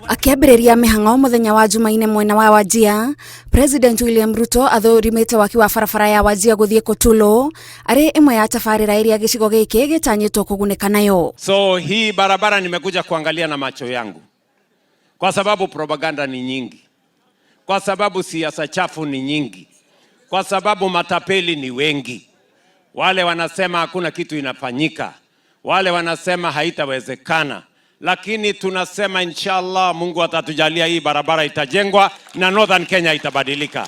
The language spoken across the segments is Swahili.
Akiambĩrĩria mĩhang'o mũthenya wa Jumaine mwena wa Wajir, President William Ruto athurimĩte waki wa barabara ya Wajir gũthiĩ Kũtulu arĩ imwe ya tabarĩra iria gĩcigo gĩkĩ gĩtanyĩtwo kũgunĩka nayo. So hii barabara nimekuja kuangalia na macho yangu, kwa sababu propaganda ni nyingi, kwa sababu siasa chafu ni nyingi, kwa sababu matapeli ni wengi. Wale wanasema hakuna kitu inafanyika, wale wanasema haitawezekana, lakini tunasema inshallah Mungu atatujalia hii barabara itajengwa na Northern Kenya itabadilika.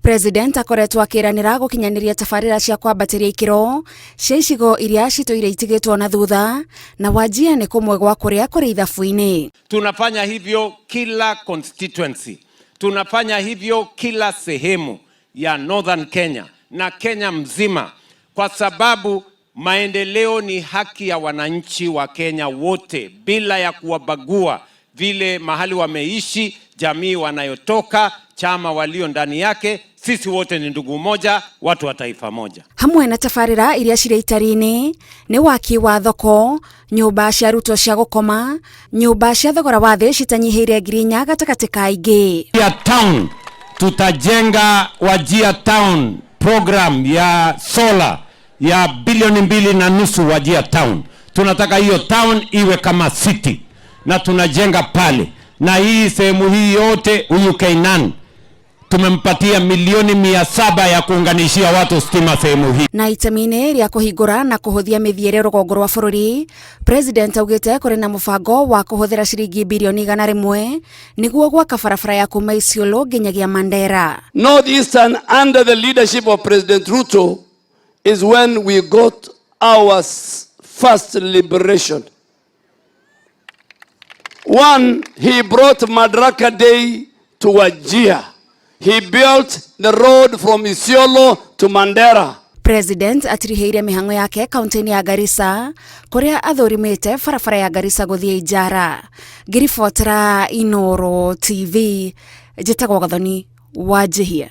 President akoretwo akiranĩra gũkinyanĩria tabarĩra cia kwambatĩria ikĩro cia icigo iria citũire itigĩtwo na thutha, na Wajir nĩ kũmwe gwa kũrĩa kũrĩ ithabu-inĩ. Tunafanya hivyo kila constituency, tunafanya hivyo kila sehemu ya Northern Kenya na Kenya mzima, kwa sababu maendeleo ni haki ya wananchi wa Kenya wote bila ya kuwabagua vile mahali wameishi, jamii wanayotoka, chama walio ndani yake. Sisi wote ni ndugu moja, watu wa taifa moja. Hamwe na tabarĩra iria cirĩ itari-inĩ nĩ waki wa thoko, nyũmba cia arutwo cia gũkoma, nyũmba cia thogora wa thĩ citanyihĩire ngiri 4 gatagatĩ ka aingĩ. Wajir Town, tutajenga Wajir Town program ya solar ya bilioni 2.5 Wajir Town. Tunataka hiyo town iwe kama city na tunajenga pale, na hii sehemu hii yote huyu Kainan tumempatia milioni 700 ya kuunganishia watu stima sehemu hii. Na itemi-inĩ rĩa kũhingũra na kũhũthia mĩthiĩre rũgongo rwa bũrũri, President augĩte kũrĩ na mũbango wa kũhũthĩra ciringi bilioni 100 nĩguo gwaka barabara ya kuma Isiolo nginyagia Mandera. Northeastern under the leadership of President Ruto is when we got our first liberation. One, he brought Madaraka Day to Wajir. He built the road from Isiolo to Mandera. President atirihĩire mĩhang'o yake kaunti-inĩ ya Garissa kũrĩa athurimĩte barabara ya Garissa gũthiĩ Ijara. Ngĩribotera Inooro TV, njĩtagwo Gathoni Wajir.